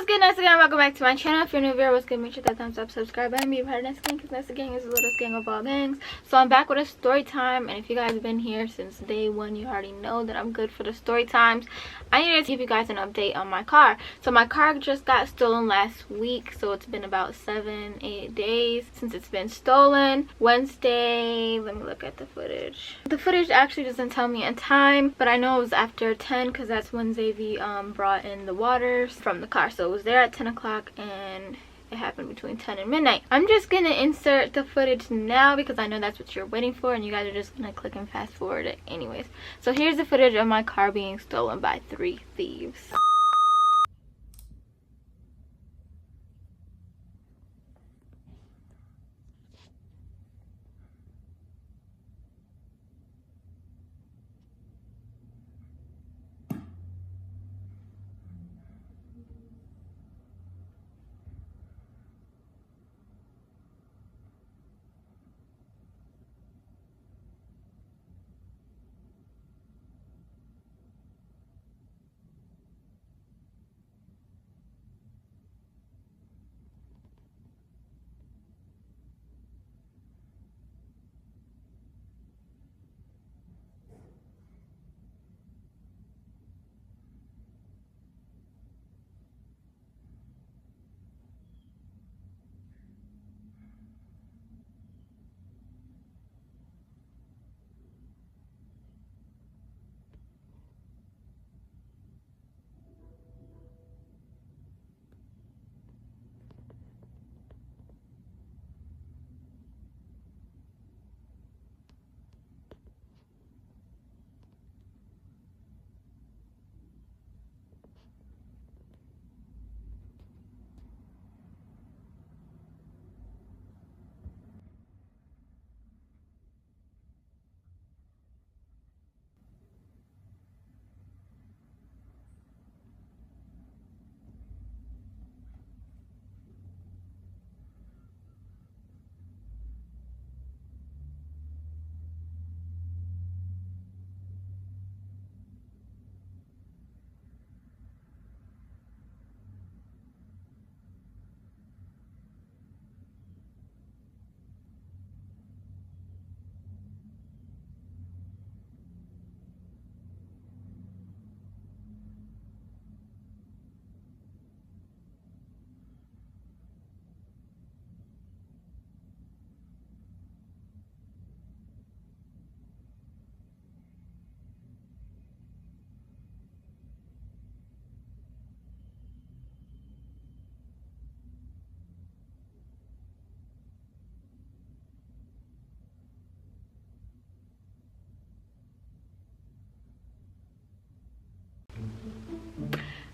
good, Vanessa Gang? Welcome back to my channel. If you're new here, what's good? Make sure that thumbs up, subscribe button, be a part of Vanessa Gang, because Vanessa Gang is the littlest gang of all gangs. So I'm back with a story time, and if you guys have been here since day one, you already know that I'm good for the story times. I needed to give you guys an update on my car. So my car just got stolen last week, so it's been about 7-8 days since it's been stolen. Wednesday, let me look at the footage. The footage actually doesn't tell me a time, but I know it was after 10 because that's when Xavier brought in the waters from the car. So it was there at 10 o'clock and it happened between 10 and midnight. I'm just gonna insert the footage now because I know that's what you're waiting for, and you guys are just gonna click and fast forward it anyways. So here's the footage of my car being stolen by 3 thieves.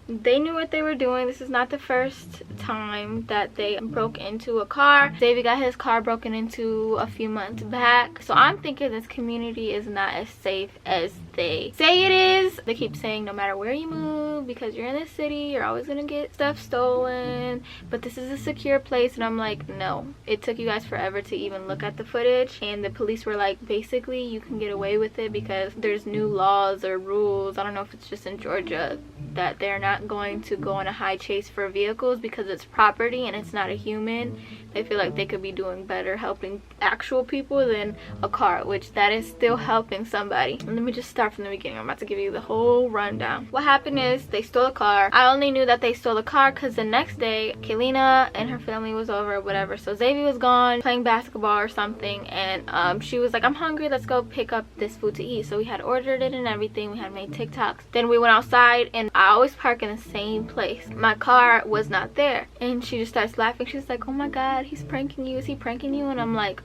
They knew what they were doing. This is not the first time that they broke into a car. David got his car broken into a few months back. So I'm thinking this community is not as safe as they say it is. They keep saying no matter where you move, because you're in this city, you're always gonna get stuff stolen. But this is a secure place, and I'm like, no. It took you guys forever to even look at the footage, and the police were like, basically you can get away with it because there's new laws or rules. I don't know if it's just in Georgia that they're not going to go on a high chase for vehicles because it's property and it's not a human. They feel like they could be doing better helping actual people than a car, which that is still helping somebody. And let me just start from the beginning. I'm about to give you the whole rundown. What happened is they stole a car. I only knew that they stole a car because the next day Kaylina and her family was over or whatever. So Xavier was gone playing basketball or something, and she was like, I'm hungry, let's go pick up this food to eat. So we had ordered it and everything. We had made TikToks. Then we went outside, and I always park in the same place. My car was not there, and she just starts laughing. She's like, oh my god, he's pranking you. Is he pranking you? And I'm like,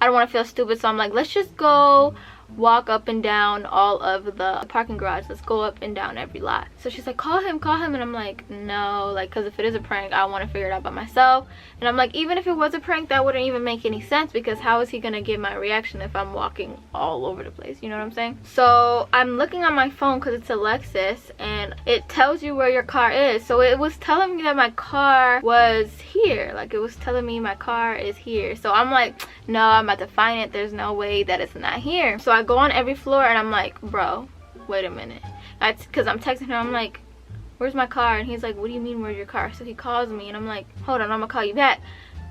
I don't want to feel stupid, so I'm like, let's just go walk up and down all of the parking garage. Let's go up and down every lot. So she's like, call him. And I'm like, no, like, because if it is a prank, I want to figure it out by myself. And I'm like, even if it was a prank, that wouldn't even make any sense, because how is he gonna get my reaction if I'm walking all over the place? You know what I'm saying? So I'm looking on my phone because it's a Lexus, and it tells you where your car is. So it was telling me that my car was here. Like, it was telling me my car is here. So I'm like, no, I'm about to find it. There's no way that it's not here. So I go on every floor, and I'm like, bro, wait a minute. That's because I'm texting her. I'm like, where's my car? And he's like, what do you mean where's your car? So he calls me and I'm like, hold on, I'm gonna call you back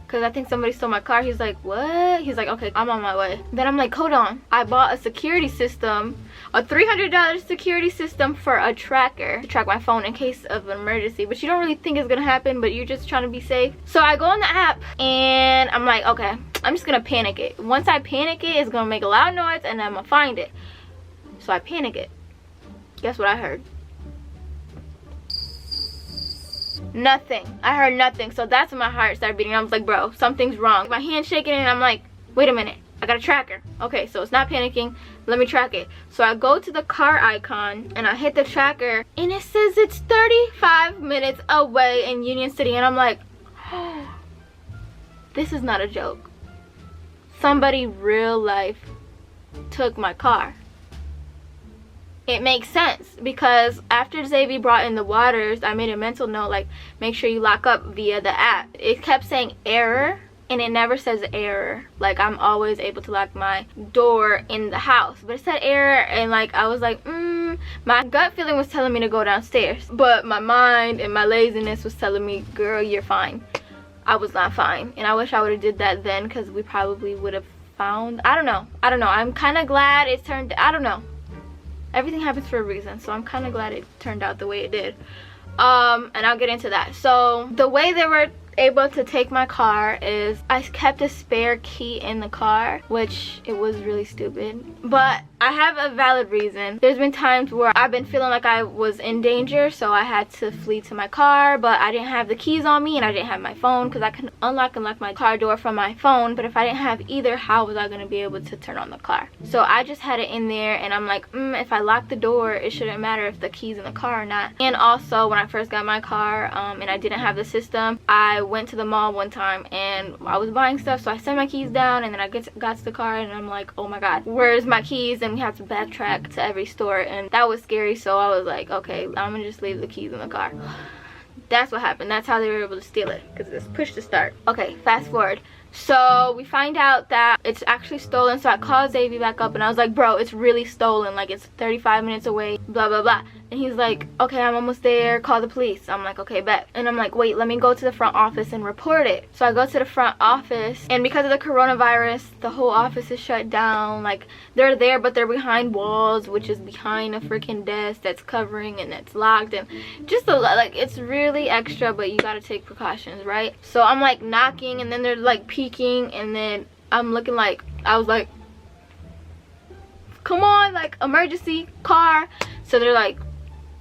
because I think somebody stole my car. He's like, what? He's like, okay, I'm on my way. Then I'm like, hold on, I bought a security system, a $300 security system for a tracker to track my phone in case of an emergency, but you don't really think it's gonna happen, but you're just trying to be safe. So I go on the app and I'm like, okay, I'm just gonna panic it. Once I panic it, it's gonna make a loud noise and I'm gonna find it. So I panic it. Guess what I heard? Nothing. I heard nothing. So that's when my heart started beating. I was like, bro, something's wrong. My hand's shaking and I'm like, wait a minute, I got a tracker. Okay, so it's not panicking, let me track it. So I go to the car icon and I hit the tracker and it says it's 35 minutes away in Union City. And I'm like, oh, this is not a joke. Somebody real life took my car. It makes sense because after Xavier brought in the waters, I made a mental note, like, make sure you lock up via the app. It kept saying error and it never says error. Like, I'm always able to lock my door in the house, but it said error. And like, I was like, my gut feeling was telling me to go downstairs, but my mind and my laziness was telling me, girl, you're fine. I was not fine, and I wish I would have did that then because we probably would have found, I don't know. I'm kind of glad it turned, I don't know. Everything happens for a reason, so I'm kind of glad it turned out the way it did. And I'll get into that. So the way they were able to take my car is I kept a spare key in the car, which it was really stupid, but I have a valid reason. There's been times where I've been feeling like I was in danger, so I had to flee to my car, but I didn't have the keys on me and I didn't have my phone because I can unlock and lock my car door from my phone, but if I didn't have either, how was I going to be able to turn on the car? So I just had it in there and I'm like, if I lock the door, it shouldn't matter if the key's in the car or not. And also when I first got my car and I didn't have the system, I went to the mall one time and I was buying stuff, so I set my keys down and then I got to the car and I'm like, oh my god, where's my keys? And we have to backtrack to every store and that was scary. So I was like, okay, I'm gonna just leave the keys in the car. That's what happened. That's how they were able to steal it, because it's push to start. Okay, fast forward. So we find out that it's actually stolen. So I called Xavier back up and I was like, bro, it's really stolen, like it's 35 minutes away, blah blah blah. And he's like, okay, I'm almost there, call the police. I'm like, okay, bet. And I'm like, wait, let me go to the front office and report it. So I go to the front office, and because of the coronavirus, the whole office is shut down. Like, they're there, but they're behind walls, which is behind a freaking desk that's covering and that's locked, and just a lot. Like, it's really extra, but you gotta take precautions, right? So I'm like knocking, and then they're like peeking, and then I'm looking like, I was like, come on, like, emergency car. So they're like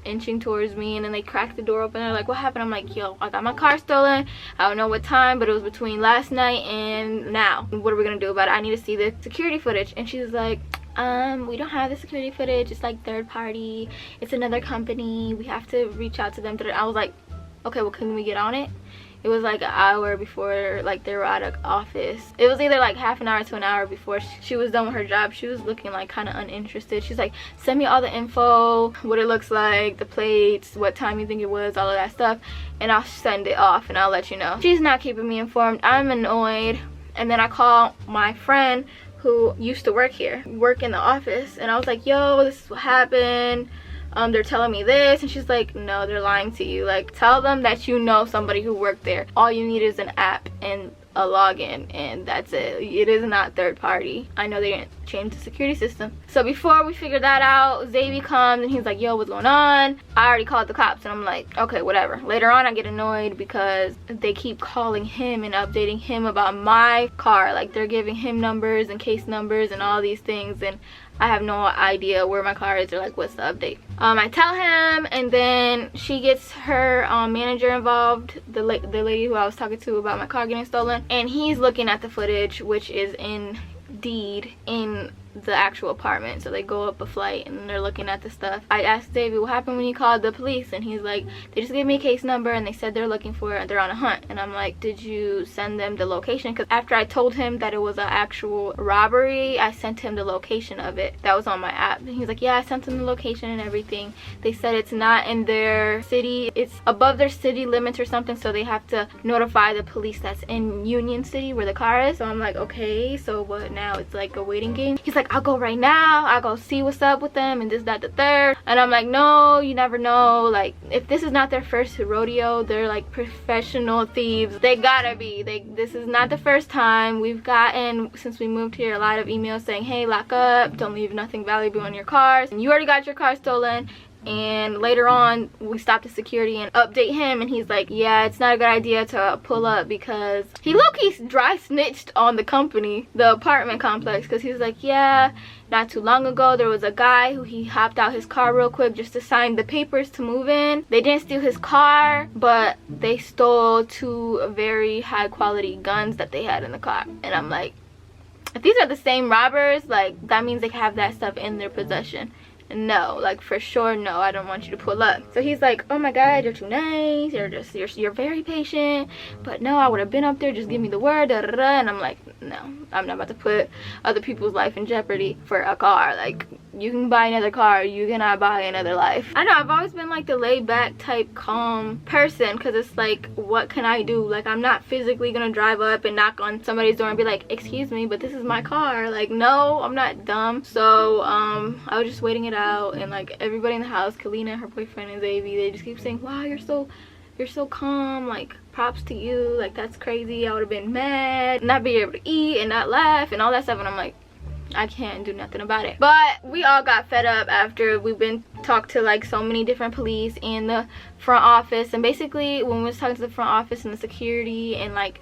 inching towards me, and then they crack the door open. They're like, what happened? I'm like, yo, I got my car stolen. I don't know what time, but it was between last night and now. What are we gonna do about it? I need to see the security footage. And she's like, we don't have the security footage, it's like third party, it's another company, we have to reach out to them. I was like, okay, well, can we get on it? It was like an hour before, like, they were out of office. It was either like half an hour to an hour before she was done with her job. She was looking like kind of uninterested. She's like, send me all the info, what it looks like, the plates, what time you think it was, all of that stuff, and I'll send it off and I'll let you know. She's not keeping me informed. I'm annoyed. And then I call my friend who used to work here, work in the office, and I was like, yo, this is what happened. They're telling me this. And she's like, no, they're lying to you. Like, tell them that you know somebody who worked there. All you need is an app and a login, and that's it. It is not third party. I know they didn't change the security system. So before we figure that out, Xavier comes and he's like, yo, what's going on? I already called the cops. And I'm like, okay, whatever. Later on, I get annoyed because they keep calling him and updating him about my car. Like, they're giving him numbers and case numbers and all these things, and I have no idea where my car is or like what's the update. I tell him, and then she gets her manager involved, the lady who I was talking to about my car getting stolen, and he's looking at the footage, which is indeed in the actual apartment. So they go up a flight and they're looking at the stuff. I asked David, what happened when you called the police? And he's like, they just gave me a case number and they said they're looking for it and they're on a hunt. And I'm like, did you send them the location? Because after I told him that it was an actual robbery, I sent him the location of it that was on my app. And he's like, yeah, I sent them the location and everything. They said it's not in their city, it's above their city limits or something, so they have to notify the police that's in Union City where the car is. So I'm like, okay, so what now? It's like a waiting game. He's like, like, I'll go right now, I'll go see what's up with them and this, that, the third. And I'm like, no, you never know. Like, if this is not their first rodeo, they're like professional thieves. They gotta be. This is not the first time. We've gotten, since we moved here, a lot of emails saying, hey, lock up, don't leave nothing valuable in your cars, and you already got your car stolen. And later on, we stopped the security and update him, and he's like, yeah, it's not a good idea to pull up, because he low-key dry snitched on the company, the apartment complex, because he was like, yeah, not too long ago there was a guy who he hopped out his car real quick just to sign the papers to move in. They didn't steal his car, but they stole 2 very high quality guns that they had in the car. And I'm like, if these are the same robbers, like, that means they have that stuff in their possession. No, like, for sure, no, I don't want you to pull up. So he's like, oh my god, you're too nice, you're very patient, but no, I would have been up there, just give me the word, da, da, da. And I'm like, no, I'm not about to put other people's life in jeopardy for a car. Like, you can buy another car, you cannot buy another life. I know, I've always been like the laid back type calm person, because it's like, what can I do? Like, I'm not physically gonna drive up and knock on somebody's door and be like, excuse me, but this is my car. Like, no, I'm not dumb. So I was just waiting it out, and like everybody in the house, Kalina, her boyfriend, and Xavier, they just keep saying, wow, you're so calm, like, props to you, like, that's crazy. I would have been mad, not be able to eat and not laugh and all that stuff. And I'm like, I can't do nothing about it. But we all got fed up after we've been talked to like so many different police in the front office. And basically when we was talking to the front office and the security, and like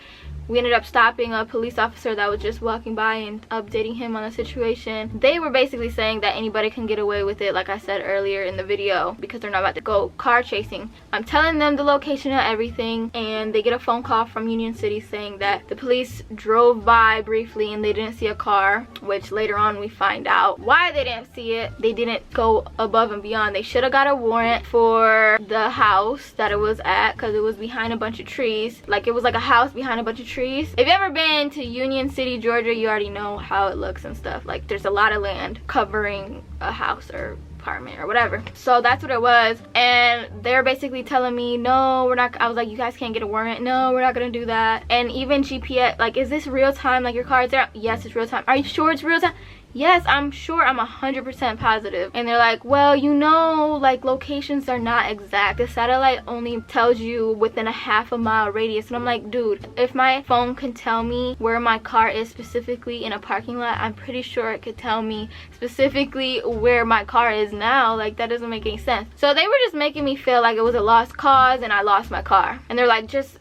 we ended up stopping a police officer that was just walking by and updating him on the situation. They were basically saying that anybody can get away with it, like I said earlier in the video, because they're not about to go car chasing. I'm telling them the location of everything, and they get a phone call from Union City saying that the police drove by briefly and they didn't see a car, which later on we find out why they didn't see it. They didn't go above and beyond. They should have got a warrant for the house that it was at, because it was behind a bunch of trees. Like, it was like a house behind a bunch of trees. If you've ever been to Union City, Georgia, you already know how it looks and stuff. Like, there's a lot of land covering a house or apartment or whatever. So that's what it was. And they're basically telling me, no, we're not. I was like, you guys can't get a warrant. No, we're not gonna do that. And even GPS, like, is this real time? Like, your car is there? Yes, it's real time. Are you sure it's real time? Yes, I'm sure. I'm 100% positive. And they're like, well, you know, like, locations are not exact. The satellite only tells you within a half a mile radius. And I'm like, dude, if my phone can tell me where my car is specifically in a parking lot, I'm pretty sure it could tell me specifically where my car is now. Like, that doesn't make any sense. So they were just making me feel like it was a lost cause and I lost my car. And they're like, just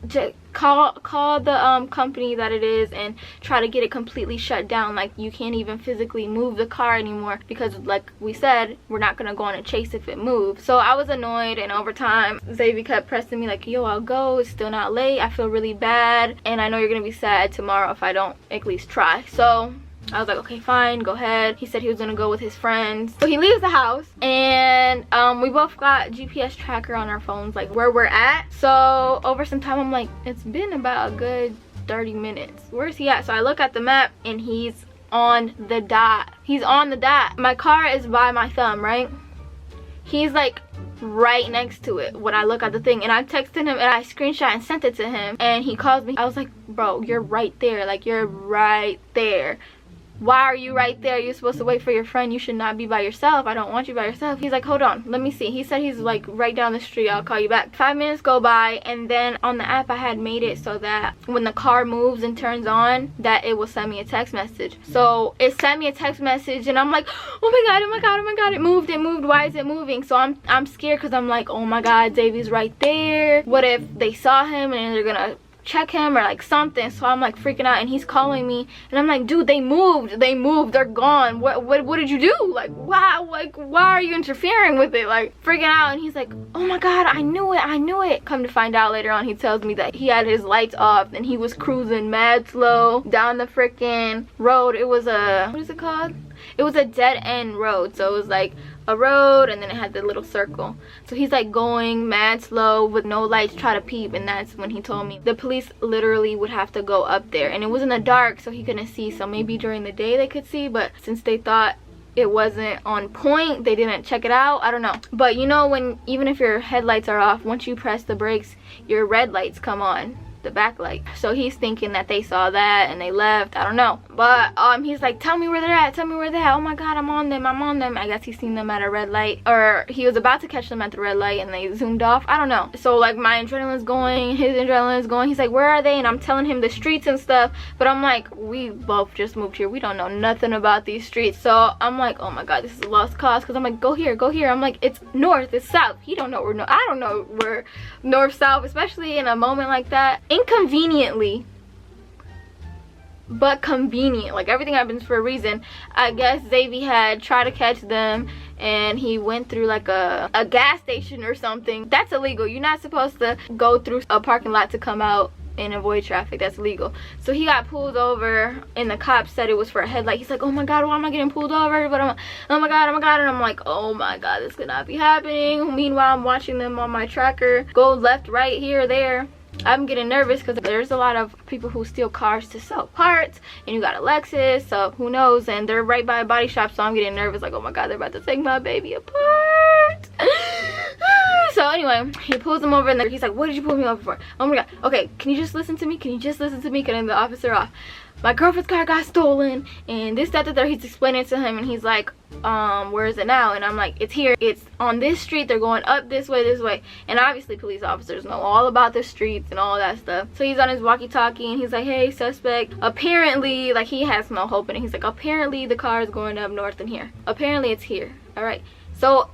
call the company that it is and try to get it completely shut down. Like, you can't even physically move the car anymore, because like we said, we're not gonna go on a chase if it moves. So I was annoyed, and over time Xavier kept pressing me like, yo, I'll go, it's still not late, I feel really bad, and I know you're gonna be sad tomorrow if I don't at least try. So I was like, okay, fine, go ahead. He said he was gonna go with his friends. So he leaves the house, and we both got GPS tracker on our phones, like where we're at. So over some time, I'm like, it's been about a good 30 minutes. Where's he at? So I look at the map, and he's on the dot. He's on the dot. My car is by my thumb, right? He's like right next to it when I look at the thing, and I texted him and I screenshot and sent it to him, and he calls me. I was like, bro, you're right there. Like, you're right there. Why are you right there? You're supposed to wait for your friend. You should not be by yourself. I don't want you by yourself. He's like, hold on, let me see. He said he's like right down the street. I'll call you back. 5 minutes go by, and then on the app I had made it so that when the car moves and turns on, that it will send me a text message. So it sent me a text message, and I'm like, oh my god, oh my god, oh my god, it moved, why is it moving? So I'm scared, because I'm like, oh my god, Davey's right there. What if they saw him and they're gonna check him or like something? So I'm like freaking out, and he's calling me, and I'm like, dude, they moved, they're gone. What did you do? Like, wow, like, why are you interfering with it? Like, freaking out. And he's like, oh my god, I knew it. Come to find out later on, he tells me that he had his lights off and he was cruising mad slow down the freaking road. It was a, what is it called? It was a dead end road. So it was like a road, and then it had the little circle. So he's like going mad slow with no lights, try to peep. And that's when he told me the police literally would have to go up there, and it was in the dark, so he couldn't see. So maybe during the day they could see, but since they thought it wasn't on point, they didn't check it out. I don't know. But you know, when even if your headlights are off, once you press the brakes, your red lights come on. the backlight. So he's thinking that they saw that and they left. I don't know. But he's like, tell me where they're at. Tell me where they're at. Oh my God, I'm on them. I'm on them. I guess he's seen them at a red light, or he was about to catch them at the red light and they zoomed off. I don't know. So like my adrenaline's going, his adrenaline's going. He's like, where are they? And I'm telling him the streets and stuff. But I'm like, we both just moved here. We don't know nothing about these streets. So I'm like, oh my God, this is a lost cause. Because I'm like, go here, go here. I'm like, it's north, it's south. He don't know where I don't know where north, south, especially in a moment like that. Inconveniently, but convenient. Like everything happens for a reason. I guess Xavier had tried to catch them and he went through like a gas station or something. That's illegal. You're not supposed to go through a parking lot to come out and avoid traffic. That's illegal. So he got pulled over and the cop said it was for a headlight. He's like, oh my God, why am I getting pulled over? But I'm, oh my God, and I'm like, oh my God, this could not be happening. Meanwhile, I'm watching them on my tracker go left, right, here, there. I'm getting nervous because there's a lot of people who steal cars to sell parts, and you got a Lexus, so who knows, and they're right by a body shop, so I'm getting nervous like, oh my God, they're about to take my baby apart. So anyway, he pulls him over and he's like, what did you pull me over for? Oh my God, okay, can you just listen to me? Can you just listen to me? Cutting the officer off. My girlfriend's car got stolen and this, that, that. He's explaining to him and he's like, where is it now? And I'm like, it's here, it's on this street, they're going up this way. And obviously police officers know all about the streets and all that stuff. So he's on his walkie-talkie and he's like, hey, suspect, apparently, like he has no hope in it. He's like, apparently the car is going up north in here. Apparently it's here. All right. So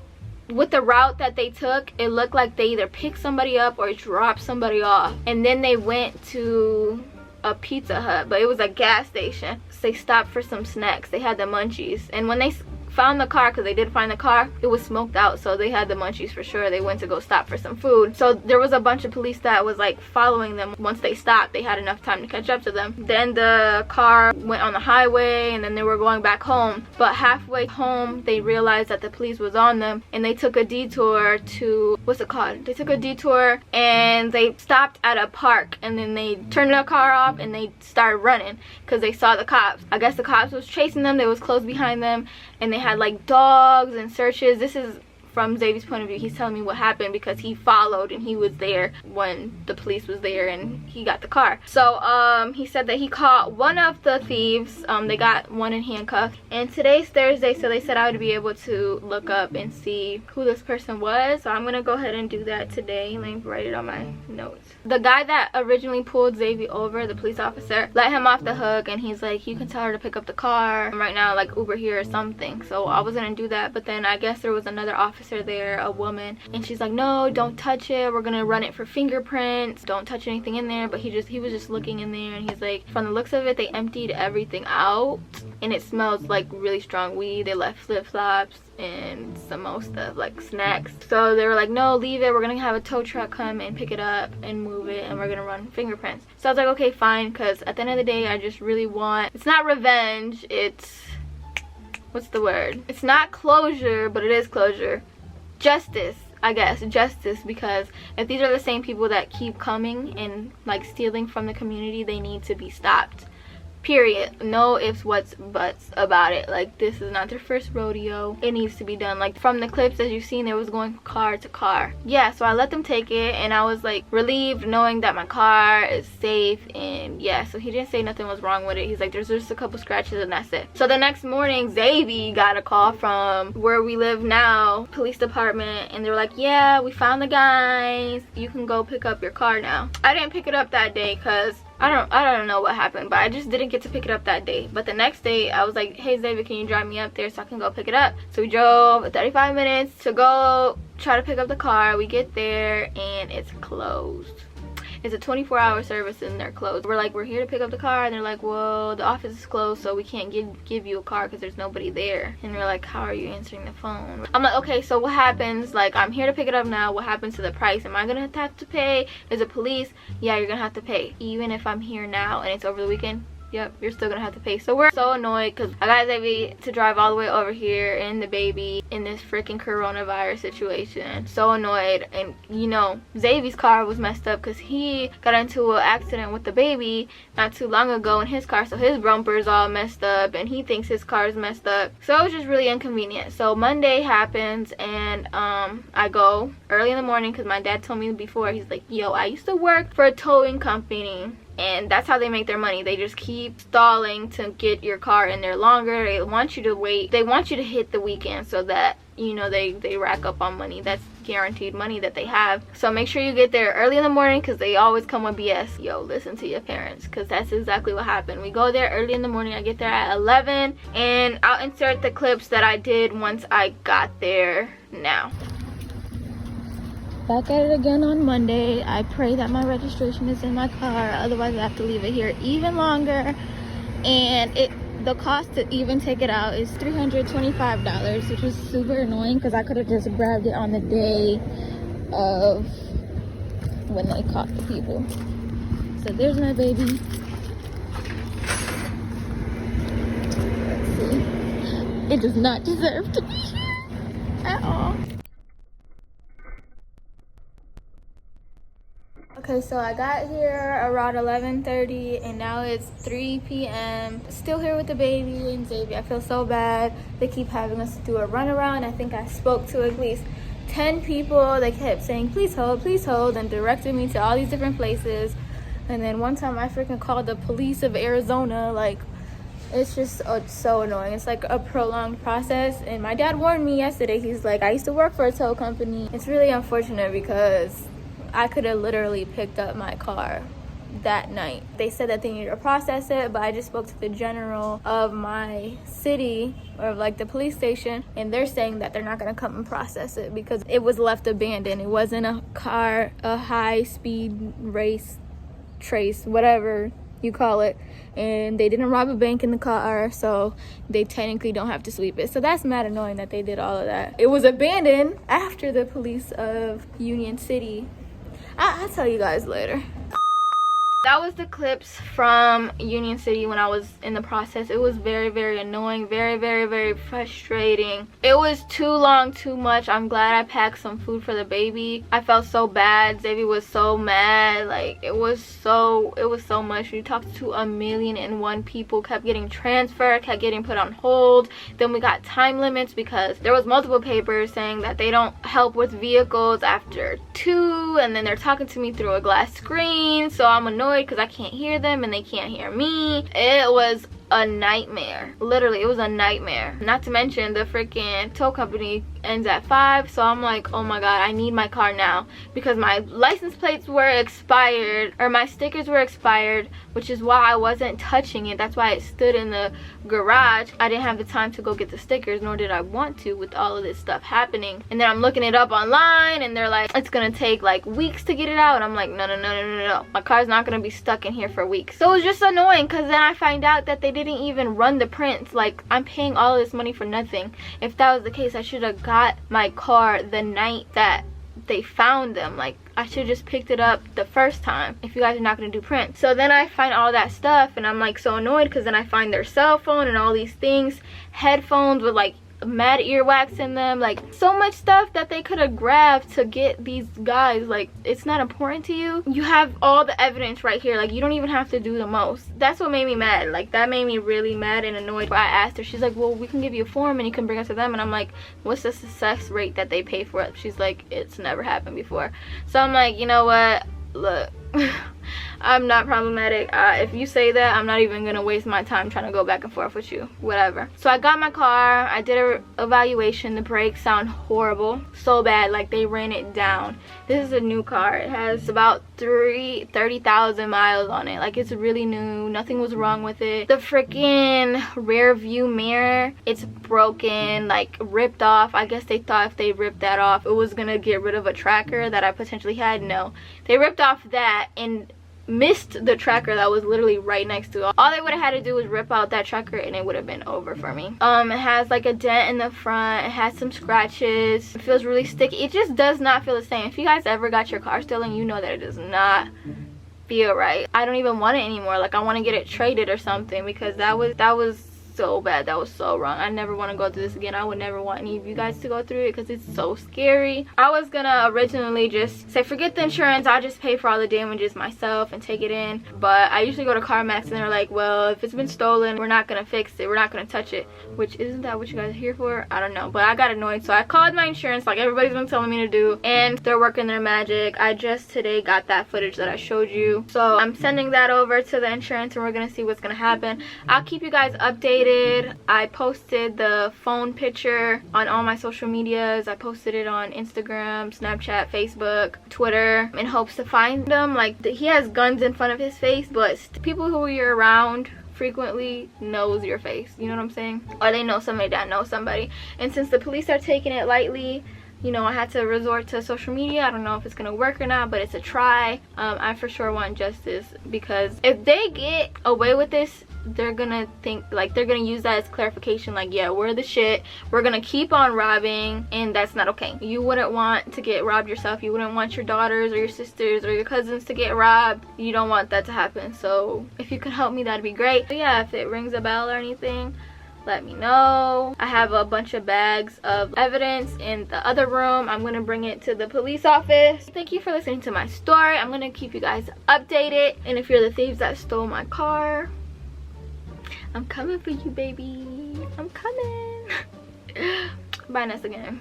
with the route that they took, it looked like they either picked somebody up or dropped somebody off. And then they went to a Pizza Hut, but it was a gas station. So they stopped for some snacks. They had the munchies. And when they found the car, because they did find the car, it was smoked out, so they had the munchies for sure. They went to go stop for some food. So there was a bunch of police that was like following them. Once they stopped, they had enough time to catch up to them. Then the car went on the highway and then they were going back home, but halfway home they realized that the police was on them and they took a detour to, what's it called, they took a detour and they stopped at a park, and then they turned the car off and they started running because they saw the cops. I guess the cops was chasing them. They was close behind them and they had like dogs and searches. This is from Xavier's point of view. He's telling me what happened because he followed and he was there when the police was there and he got the car. So he said that he caught one of the thieves. They got one in handcuffs, and today's Thursday, so they said I would be able to look up and see who this person was. So I'm gonna go ahead and do that today. Let me write it on my notes. The guy that originally pulled Xavier over, the police officer, let him off the hook and he's like, you can tell her to pick up the car right now, like Uber here or something. So I was gonna do that, but then I guess there was another officer there, a woman, and she's like, no, don't touch it, we're gonna run it for fingerprints, don't touch anything in there. But he was just looking in there and he's like, from the looks of it, they emptied everything out and it smells like really strong weed. They left flip-flops and some more stuff like snacks. So they were like, no, leave it, we're gonna have a tow truck come and pick it up and move it and we're gonna run fingerprints. So I was like, okay, fine, because at the end of the day I just really want, it's not revenge, it's, what's the word, it's not closure, but it is closure. Justice, I guess, justice, because if these are the same people that keep coming and like stealing from the community, they need to be stopped. Period. No ifs, whats, buts about it. Like, this is not their first rodeo. It needs to be done. Like, from the clips as you've seen, it was going car to car. Yeah, so I let them take it and I was like relieved knowing that my car is safe. And yeah, so he didn't say nothing was wrong with it. He's like, there's just a couple scratches and that's it. So the next morning, Xavier got a call from where we live now, police department, and they were like, yeah, we found the guys, you can go pick up your car now. I didn't pick it up that day because I don't know what happened, but I just didn't get to pick it up that day. But the next day I was like, hey Xavier, can you drive me up there so I can go pick it up? So we drove 35 minutes to go try to pick up the car. We get there and it's closed. It's a 24-hour service and they're closed. We're like, we're here to pick up the car, and they're like, well, the office is closed, so we can't give you a car because there's nobody there. And they're like, how are you answering the phone? I'm like, okay, so what happens? Like, I'm here to pick it up now. What happens to the price? Am I gonna have to pay? Is it police? Yeah, you're gonna have to pay. Even if I'm here now and it's over the weekend, yep, you're still gonna have to pay. So we're so annoyed because I got Xavier to drive all the way over here and the baby in this freaking coronavirus situation. So annoyed. And you know, Xavier's car was messed up because he got into an accident with the baby not too long ago in his car, so his bumper's all messed up and he thinks his car's messed up. So it was just really inconvenient. So Monday happens and I go early in the morning because my dad told me before, he's like, yo, I used to work for a towing company and that's how they make their money. They just keep stalling to get your car in there longer. They want you to wait. They want you to hit the weekend so that, you know, they rack up on money. That's guaranteed money that they have. So make sure you get there early in the morning because they always come with BS. Yo, listen to your parents because that's exactly what happened. We go there early in the morning. I get there at 11 and I'll insert the clips that I did once I got there now. Back at it again on Monday. I pray that my registration is in my car, otherwise I have to leave it here even longer. And the cost to even take it out is $325, which is super annoying because I could have just grabbed it on the day of when they caught the people. So there's my baby. Let's see. It does not deserve to be here at all. Okay, so I got here around 11:30 and now it's 3 p.m. Still here with the baby and Xavier. I feel so bad. They keep having us do a runaround. I think I spoke to at least 10 people. They kept saying, please hold, and directed me to all these different places. And then one time I freaking called the police of Arizona. Like, it's just so annoying. It's like a prolonged process. And my dad warned me yesterday. He's like, I used to work for a tow company. It's really unfortunate because I could have literally picked up my car that night. They said that they needed to process it, but I just spoke to the general of my city, or like the police station, and they're saying that they're not going to come and process it because it was left abandoned. It wasn't a car, a high-speed race, trace, whatever you call it, and they didn't rob a bank in the car, so they technically don't have to sweep it. So that's mad annoying that they did all of that. It was abandoned after the police of Union City. I'll tell you guys later. That was the clips from Union City when I was in the process. It was very, very annoying, very, very, very frustrating. It was too long, too much. I'm glad I packed some food for the baby. I felt so bad. Xavier was so mad. Like, it was so much. We talked to 1,000,001 people, kept getting transferred, kept getting put on hold. Then we got time limits because there was multiple papers saying that they don't help with vehicles after 2, and then they're talking to me through a glass screen, so I'm annoyed because I can't hear them and they can't hear me. It was a nightmare. Literally, it was a nightmare. Not to mention the freaking tow company ends at 5, so I'm like, oh my god, I need my car now because my license plates were expired, or my stickers were expired, which is why I wasn't touching it. That's why it stood in the garage. I didn't have the time to go get the stickers, nor did I want to with all of this stuff happening. And then I'm looking it up online and they're like, it's gonna take like weeks to get it out. And I'm like, no, my car's not gonna be stuck in here for weeks. So it was just annoying because then I find out that they didn't even run the prints. Like, I'm paying all this money for nothing. If that was the case, I should have got my car the night that they found them. Like, I should have just picked it up the first time if you guys are not going to do prints. So then I find all that stuff and I'm like so annoyed because then I find their cell phone and all these things, headphones with like mad earwax in them, like so much stuff that they could have grabbed to get these guys. Like, it's not important to you. You have all the evidence right here. Like, you don't even have to do the most. That's what made me mad. Like, that made me really mad and annoyed. I asked her, she's like, well, we can give you a form and you can bring it to them. And I'm like, what's the success rate that they pay for it? She's like, it's never happened before. So I'm like, you know what, look, I'm not problematic. If you say that, I'm not even gonna waste my time trying to go back and forth with you, whatever. So I got my car, I did a evaluation. The brakes sound horrible, so bad, like they ran it down. This is a new car. It has about 30,000 miles on it. Like, it's really new, nothing was wrong with it. The freaking rear view mirror, it's broken, like ripped off. I guess they thought if they ripped that off, it was gonna get rid of a tracker that I potentially had. No, they ripped off that and missed the tracker that was literally right next to it. All they would have had to do was rip out that tracker and it would have been over for me. It has like a dent in the front. It has some scratches. It feels really sticky. It just does not feel the same. If you guys ever got your car stolen, you know that it does not feel right. I don't even want it anymore. Like, I want to get it traded or something, because that was so bad. That was so wrong. I never want to go through this again. I would never want any of you guys to go through it, because it's so scary. I was gonna originally just say forget the insurance, I'll just pay for all the damages myself and take it in, but I usually go to CarMax and they're like, well, if it's been stolen, we're not gonna fix it, we're not gonna touch it. Which, isn't that what you guys are here for? I don't know, but I got annoyed, so I called my insurance like everybody's been telling me to do, and they're working their magic. I just today got that footage that I showed you, so I'm sending that over to the insurance and we're gonna see what's gonna happen. I'll keep you guys updated. I posted the phone picture on all my social medias. I posted it on Instagram, Snapchat, Facebook, Twitter, in hopes to find him. Like, he has guns in front of his face, but people who you're around frequently knows your face, you know what I'm saying? Or they know somebody that knows somebody. And since the police are taking it lightly, you know, I had to resort to social media. I don't know if it's gonna work or not, but it's a try. I for sure want justice, because if they get away with this, they're gonna think, like, they're gonna use that as clarification, like, yeah, we're the shit, we're gonna keep on robbing, and that's not okay. You wouldn't want to get robbed yourself. You wouldn't want your daughters or your sisters or your cousins to get robbed. You don't want that to happen. So if you could help me, that'd be great. But yeah, if it rings a bell or anything, let me know. I have a bunch of bags of evidence in the other room. I'm gonna bring it to the police office. Thank you for listening to my story. I'm gonna keep you guys updated, and if you're the thieves that stole my car, I'm coming for you, baby. I'm coming. Bye, Ness again.